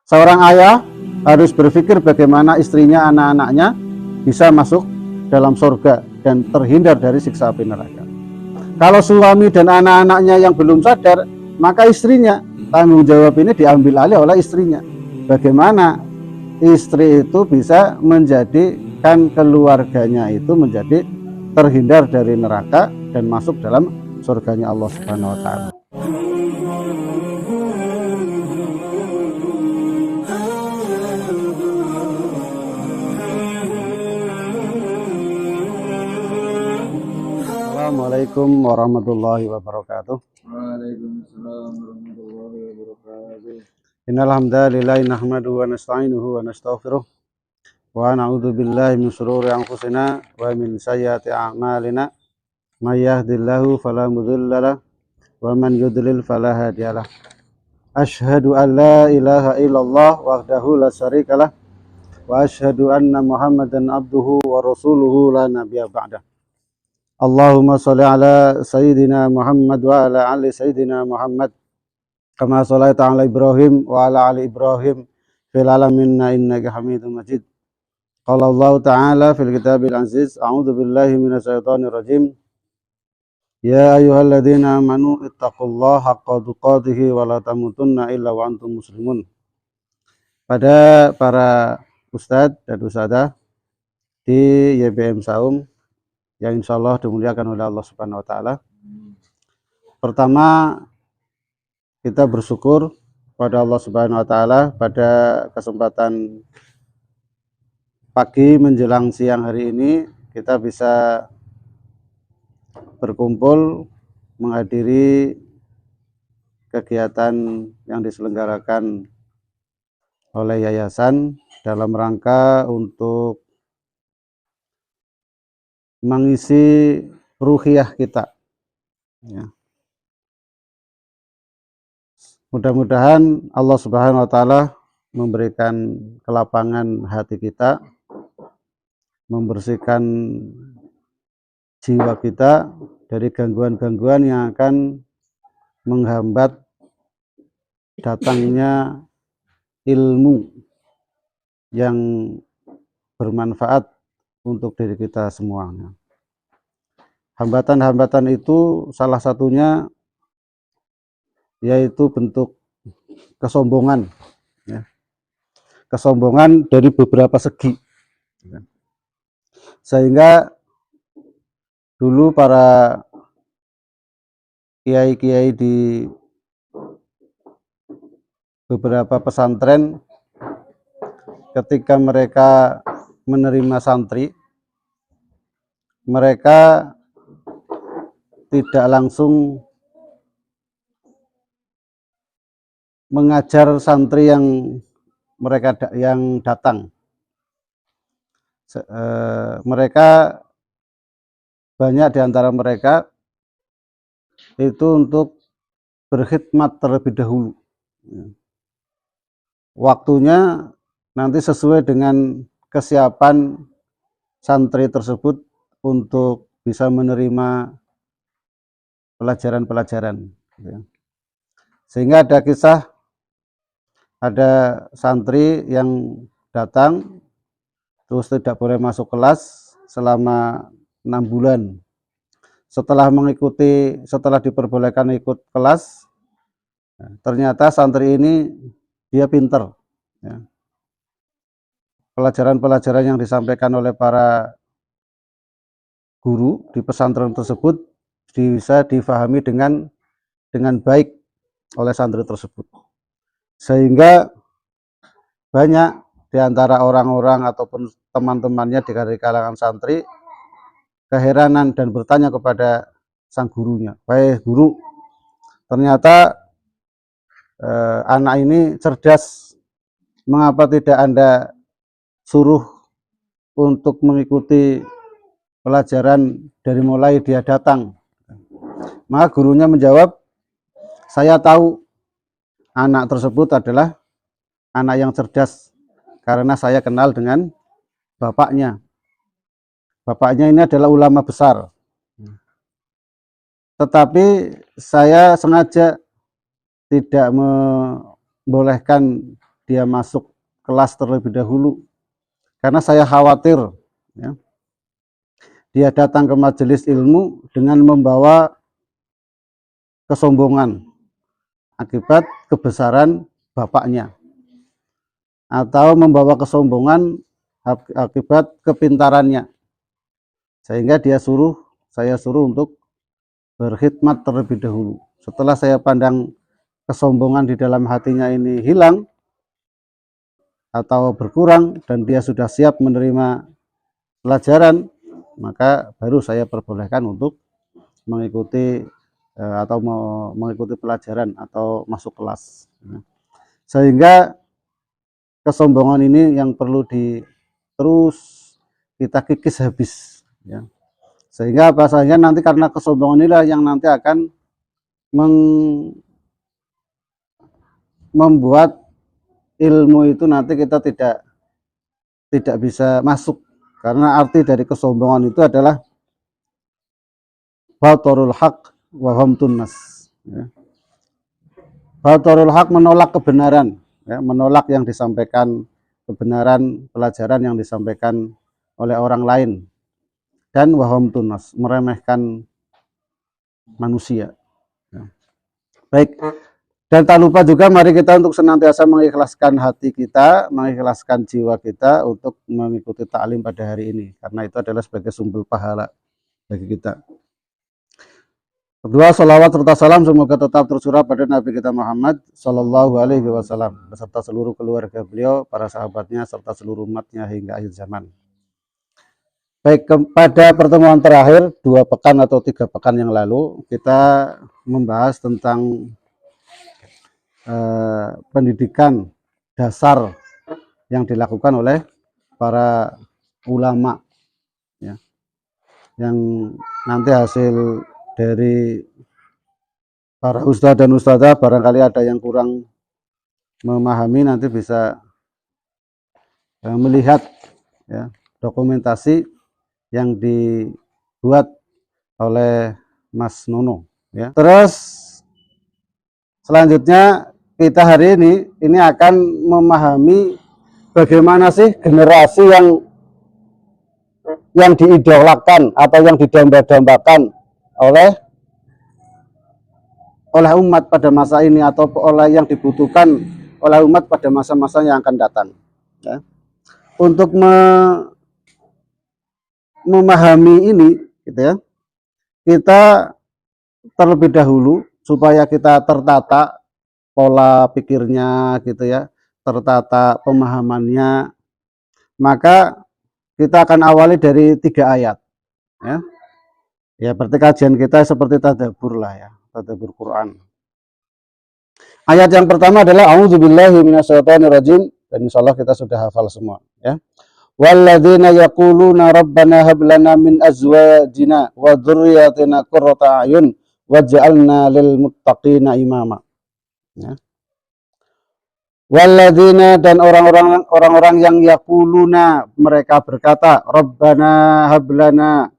Seorang ayah harus berpikir bagaimana istrinya, anak-anaknya bisa masuk dalam surga dan terhindar dari siksa api neraka. Kalau suami dan anak-anaknya yang belum sadar, maka istrinya, tanggung jawab ini diambil alih oleh istrinya. Bagaimana istri itu bisa menjadikan keluarganya itu menjadi terhindar dari neraka dan masuk dalam surganya Allah Subhanahu wa taala. Assalamualaikum warahmatullahi wabarakatuh. Waalaikumsalam warahmatullahi wabarakatuh. Innal hamdalillah nahmaduhu wa nasta'inuhu wa nastaghfiruh wa na'udzu billahi min shururi anfusina wa min sayyiati a'malina. May yahdihillahu fala mudhillalah wa man yudlil fala hadiyalah. Asyhadu an la ilaha illallah wahdahu la syarikalah wa asyhadu anna Muhammadan abduhu wa rasuluhu la nabiyya ba'dah. Allahumma sholli ala sayyidina Muhammad wa ala ali sayyidina Muhammad kama sholaita ala Ibrahim wa ala ali Ibrahim fil alamin innaka Hamidum Majid. Qala Allah Ta'ala fil kitabil aziz, a'udzu billahi minasy syaithanir rajim. Ya ayyuhalladzina amanu ittaqullaha haqqa tuqatih wa la tamutunna illa wa antum muslimun. Pada para ustadz dan ustadzah di YBM Saum yang insya Allah dimuliakan oleh Allah Subhanahu wa taala. Pertama, kita bersyukur pada Allah Subhanahu wa taala pada kesempatan pagi menjelang siang hari ini kita bisa berkumpul menghadiri kegiatan yang diselenggarakan oleh yayasan dalam rangka untuk mengisi ruhiyah kita, ya. Mudah-mudahan Allah Subhanahu wa taala memberikan kelapangan hati kita, membersihkan jiwa kita dari gangguan-gangguan yang akan menghambat datangnya ilmu yang bermanfaat untuk diri kita semuanya. Hambatan-hambatan itu salah satunya yaitu bentuk kesombongan, ya. Kesombongan dari beberapa segi, sehingga dulu para kiai-kiai di beberapa pesantren ketika mereka menerima santri, mereka tidak langsung mengajar santri yang mereka yang datang. Mereka banyak di antara mereka itu untuk berkhidmat terlebih dahulu. Waktunya nanti sesuai dengan kesiapan santri tersebut untuk bisa menerima pelajaran-pelajaran. Sehingga ada kisah, ada santri yang datang terus tidak boleh masuk kelas selama 6 bulan. Setelah diperbolehkan ikut kelas, ternyata santri ini dia pinter, ya. Pelajaran-pelajaran yang disampaikan oleh para guru di pesantren tersebut bisa difahami dengan baik oleh santri tersebut, sehingga banyak di antara orang-orang ataupun teman-temannya dari kalangan santri keheranan dan bertanya kepada sang gurunya, "Wahai guru, ternyata anak ini cerdas, mengapa tidak Anda suruh untuk mengikuti pelajaran dari mulai dia datang?" Maka gurunya menjawab, "Saya tahu anak tersebut adalah anak yang cerdas karena saya kenal dengan bapaknya. Bapaknya ini adalah ulama besar. Tetapi saya sengaja tidak membolehkan dia masuk kelas terlebih dahulu, karena saya khawatir ya, dia datang ke majelis ilmu dengan membawa kesombongan akibat kebesaran bapaknya, atau membawa kesombongan akibat kepintarannya, sehingga saya suruh untuk berkhidmat terlebih dahulu. Setelah saya pandang kesombongan di dalam hatinya ini hilang atau berkurang dan dia sudah siap menerima pelajaran, maka baru saya perbolehkan untuk mengikuti atau mengikuti pelajaran atau masuk kelas. Sehingga kesombongan ini yang perlu terus kita kikis habis ya. Sehingga bahasanya nanti karena kesombongan inilah yang nanti akan membuat ilmu itu nanti kita tidak bisa masuk, karena arti dari kesombongan itu adalah batarul haq wa ghamtun nas ya. Batarul haq menolak kebenaran ya, menolak yang disampaikan, kebenaran pelajaran yang disampaikan oleh orang lain, dan wa ghamtun nas meremehkan manusia ya. Baik, dan tak lupa juga mari kita untuk senantiasa mengikhlaskan hati kita, mengikhlaskan jiwa kita untuk mengikuti ta'lim pada hari ini, karena itu adalah sebagai sumber pahala bagi kita. Kedua, salawat serta salam semoga tetap tercurah pada Nabi kita Muhammad Sallallahu Alaihi Wasallam beserta seluruh keluarga beliau, para sahabatnya, serta seluruh umatnya hingga akhir zaman. Baik, pada pertemuan terakhir 2 pekan atau 3 pekan yang lalu kita membahas tentang pendidikan dasar yang dilakukan oleh para ulama ya, yang nanti hasil dari para ustadz dan ustadzah barangkali ada yang kurang memahami, nanti bisa melihat ya, dokumentasi yang dibuat oleh Mas Nono ya. Terus selanjutnya kita hari ini akan memahami bagaimana sih generasi yang diidolakan atau yang didamba-dambakan oleh umat pada masa ini, atau oleh yang dibutuhkan oleh umat pada masa-masa yang akan datang ya. Untuk memahami ini gitu ya, kita terlebih dahulu supaya kita tertata pola pikirnya gitu ya, tertata pemahamannya, maka kita akan awali dari 3 ayat ya. Ya, berarti kajian kita seperti tadabbur lah ya, tadabbur Quran. Ayat yang pertama adalah a'udzubillahi minasyaitonirrajim, dan insyaallah kita sudah hafal semua ya. Walladzina yaquluna rabbana hab lana min azwajina wa dzurriyyatina qurrata a'yun waj'alna lil muttaqina imama ya. Walladzina, dan orang-orang yang yaquluna mereka berkata, rabbana hab lana,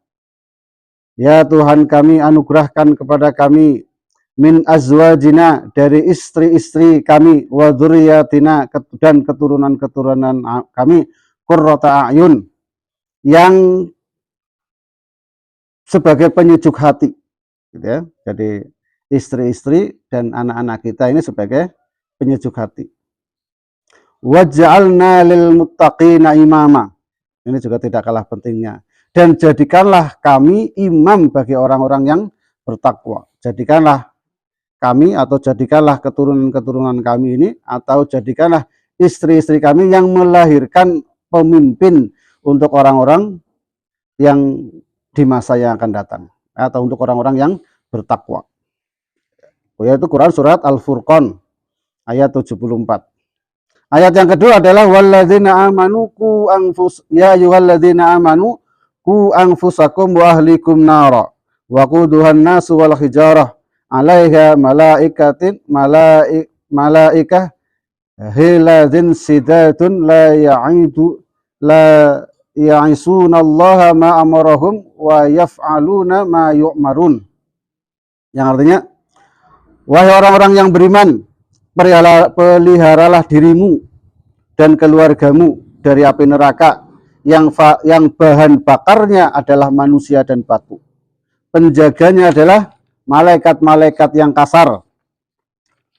ya Tuhan kami anugerahkan kepada kami, min azwajina dari istri-istri kami, wa dzurriyyatina dan keturunan-keturunan kami, qurrata a'yun yang sebagai penyejuk hati gitu ya. Jadi istri-istri dan anak-anak kita ini sebagai penyejuk hati. Waj'alna lil muttaqina imama, ini juga tidak kalah pentingnya, dan jadikanlah kami imam bagi orang-orang yang bertakwa. Jadikanlah kami atau jadikanlah keturunan-keturunan kami ini, atau jadikanlah istri-istri kami yang melahirkan pemimpin untuk orang-orang yang di masa yang akan datang, atau untuk orang-orang yang bertakwa. Yaitu Quran surat Al-Furqan ayat 74. Ayat yang kedua adalah walladzina amanu qu ya ayyuhalladzina amanu qu anfusakum wa ahlikum nara wa quduhan nasu wal hijarah 'alaiha malaikah hiladzin sidatun la ya'isunallaha ma amarahum wa yaf'aluna ma yu'marun. Yang artinya, wahai orang-orang yang beriman, peliharalah dirimu dan keluargamu dari api neraka yang bahan bakarnya adalah manusia dan batu. Penjaganya adalah malaikat-malaikat yang kasar,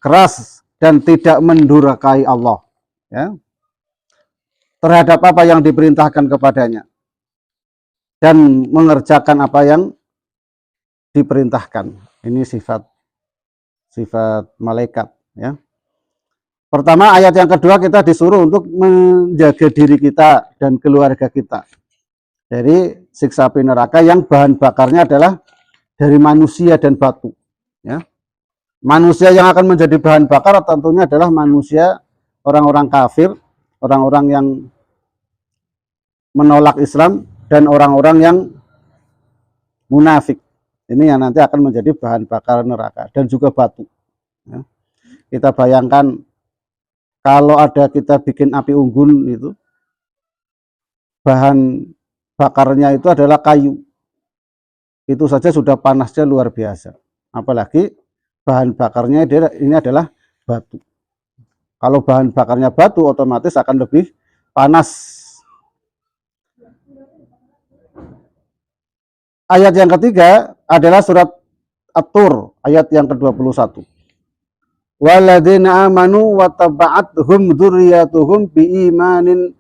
keras, dan tidak mendurhakai Allah, ya, terhadap apa yang diperintahkan kepadanya dan mengerjakan apa yang diperintahkan. Ini sifat malaikat, ya. Pertama, ayat yang kedua kita disuruh untuk menjaga diri kita dan keluarga kita dari siksa api neraka yang bahan bakarnya adalah dari manusia dan batu, ya. Manusia yang akan menjadi bahan bakar tentunya adalah manusia, orang-orang kafir, orang-orang yang menolak Islam, dan orang-orang yang munafik. Ini yang nanti akan menjadi bahan bakar neraka, dan juga batu, ya. Kita bayangkan kalau ada kita bikin api unggun itu, bahan bakarnya itu adalah kayu. Itu saja sudah panasnya luar biasa. Apalagi bahan bakarnya ini adalah batu. Kalau bahan bakarnya batu, otomatis akan lebih panas. Ayat yang ketiga adalah surat At-Tur, ayat yang ke-21. Walladzina amanu wa taba'athum dzurriyyatuhum biimanin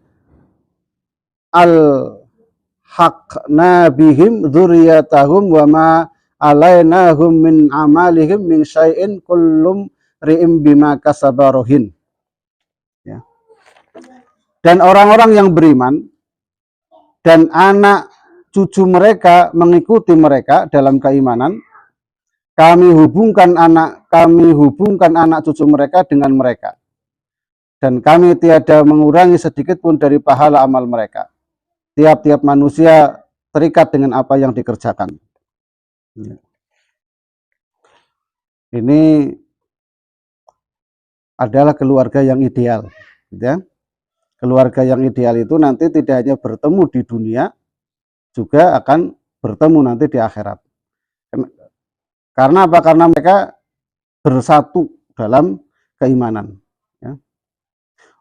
alhaqna bihim dzurriyyatahum wa ma alainahum min amalihim min syai'in kullum ri'im bima kasabarohin, ya. Dan orang-orang yang beriman dan anak cucu mereka mengikuti mereka dalam keimanan, kami hubungkan anak cucu mereka dengan mereka, dan kami tiada mengurangi sedikit pun dari pahala amal mereka. Tiap-tiap manusia terikat dengan apa yang dikerjakan. Ini adalah keluarga yang ideal, ya. Keluarga yang ideal itu nanti tidak hanya bertemu di dunia, juga akan bertemu nanti di akhirat. Karena apa? Karena mereka bersatu dalam keimanan, ya.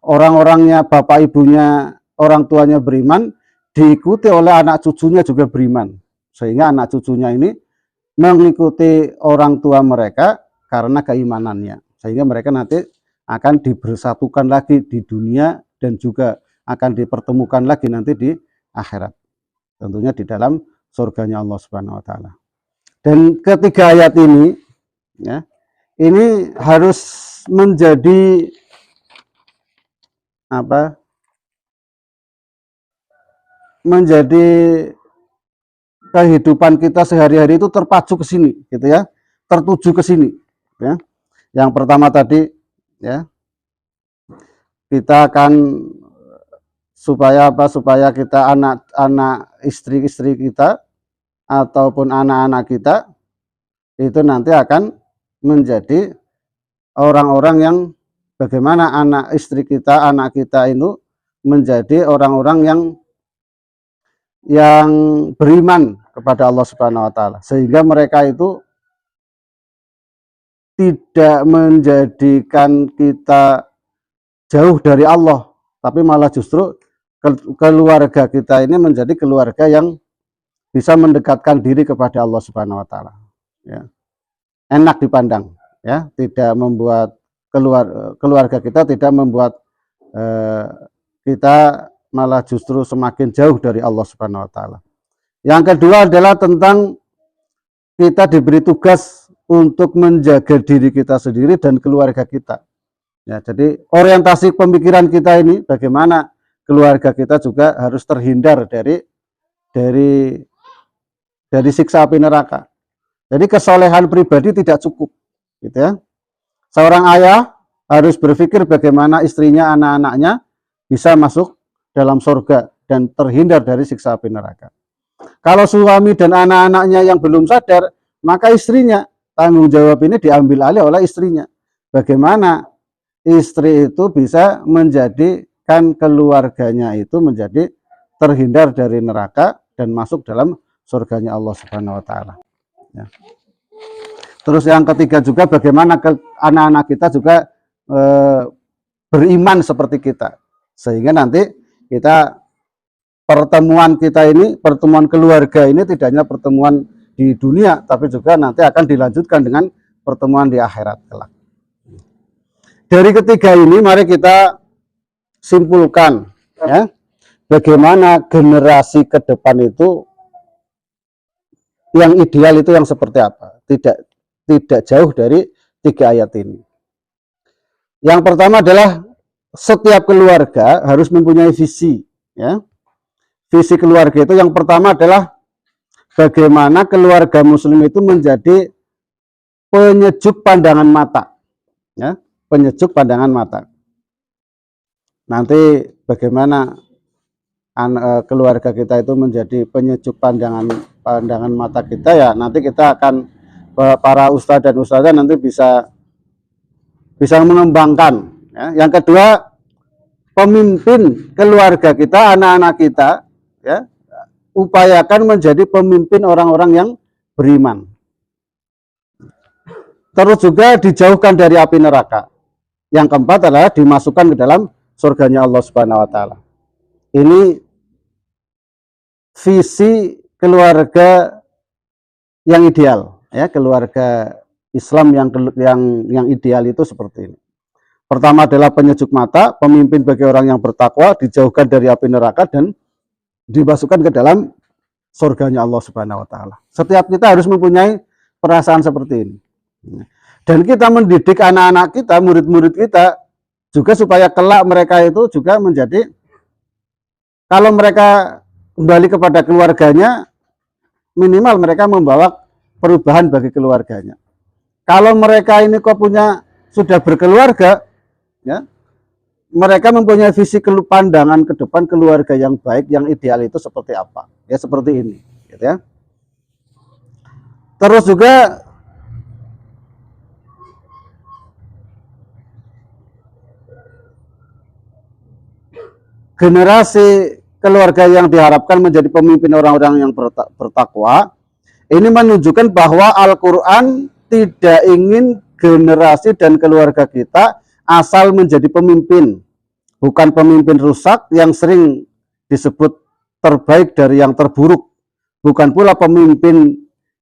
Orang-orangnya, bapak ibunya, orang tuanya beriman, diikuti oleh anak cucunya juga beriman, sehingga anak cucunya ini mengikuti orang tua mereka karena keimanannya, sehingga mereka nanti akan dibersatukan lagi di dunia dan juga akan dipertemukan lagi nanti di akhirat, tentunya di dalam surganya Allah Subhanahu wa taala. Dan ketiga ayat ini, ya, ini harus menjadi apa? Menjadi kehidupan kita sehari-hari itu terpacu ke sini, gitu ya, tertuju ke sini, ya. Yang pertama tadi, ya, kita akan supaya apa? Supaya kita anak istri kita ataupun anak-anak kita itu nanti akan menjadi orang-orang yang bagaimana anak istri kita, anak kita itu menjadi orang-orang yang beriman kepada Allah Subhanahu wa taala, sehingga mereka itu tidak menjadikan kita jauh dari Allah, tapi malah justru keluarga kita ini menjadi keluarga yang bisa mendekatkan diri kepada Allah Subhanahu wa taala, ya. Enak dipandang, ya, tidak membuat keluarga kita tidak membuat kita malah justru semakin jauh dari Allah Subhanahu wa taala. Yang kedua adalah tentang kita diberi tugas untuk menjaga diri kita sendiri dan keluarga kita, ya. Jadi orientasi pemikiran kita ini bagaimana keluarga kita juga harus terhindar dari siksa api neraka. Jadi kesolehan pribadi tidak cukup, gitu ya. Seorang ayah harus berpikir bagaimana istrinya, anak-anaknya bisa masuk dalam surga dan terhindar dari siksa api neraka. Kalau suami dan anak-anaknya yang belum sadar, maka istrinya, tanggung jawab ini diambil alih oleh istrinya. Bagaimana istri itu bisa menjadikan keluarganya itu menjadi terhindar dari neraka dan masuk dalam surganya Allah Subhanahu wa taala, ya. Terus yang ketiga juga bagaimana anak-anak kita juga beriman seperti kita. Sehingga nanti pertemuan keluarga ini tidak hanya pertemuan di dunia, tapi juga nanti akan dilanjutkan dengan pertemuan di akhirat kelak. Dari ketiga ini mari kita simpulkan ya, bagaimana generasi ke depan itu yang ideal itu yang seperti apa. Tidak jauh dari 3 ayat ini. Yang pertama adalah setiap keluarga harus mempunyai visi ya. Visi keluarga itu yang pertama adalah bagaimana keluarga muslim itu menjadi penyejuk pandangan mata ya, penyejuk pandangan mata. Nanti bagaimana keluarga kita itu menjadi penyejuk pandangan mata kita ya, nanti kita akan, para ustadz dan ustadzah nanti bisa mengembangkan ya. Yang kedua, pemimpin keluarga kita, anak-anak kita ya, upayakan menjadi pemimpin orang-orang yang beriman. Terus juga dijauhkan dari api neraka. Yang keempat adalah dimasukkan ke dalam surganya Allah Subhanahu wa taala. Ini visi keluarga yang ideal ya, keluarga Islam yang ideal itu seperti ini. Pertama adalah penyejuk mata, pemimpin bagi orang yang bertakwa, dijauhkan dari api neraka dan dimasukkan ke dalam surganya Allah Subhanahu wa taala. Setiap kita harus mempunyai perasaan seperti ini. Dan kita mendidik anak-anak kita, murid-murid kita juga supaya kelak mereka itu juga menjadi, kalau mereka kembali kepada keluarganya, minimal mereka membawa perubahan bagi keluarganya. Kalau mereka ini sudah berkeluarga ya, mereka mempunyai visi pandangan ke depan keluarga yang baik, yang ideal itu seperti apa ya, seperti ini gitu ya. Terus juga generasi keluarga yang diharapkan menjadi pemimpin orang-orang yang bertakwa ini menunjukkan bahwa Al-Quran tidak ingin generasi dan keluarga kita asal menjadi pemimpin, bukan pemimpin rusak yang sering disebut terbaik dari yang terburuk, bukan pula pemimpin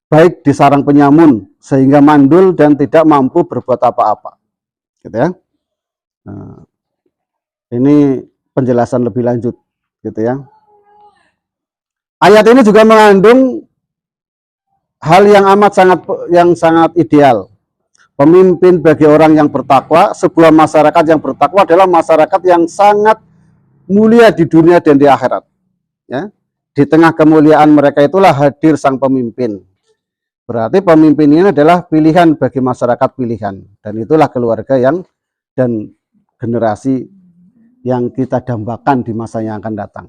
baik di sarang penyamun sehingga mandul dan tidak mampu berbuat apa-apa gitu ya. Nah, ini penjelasan lebih lanjut gitu ya. Ayat ini juga mengandung hal yang sangat ideal. Pemimpin bagi orang yang bertakwa, sebuah masyarakat yang bertakwa adalah masyarakat yang sangat mulia di dunia dan di akhirat. Ya. Di tengah kemuliaan mereka itulah hadir sang pemimpin. Berarti pemimpin ini adalah pilihan bagi masyarakat pilihan. Dan itulah keluarga dan generasi yang kita dambakan di masa yang akan datang.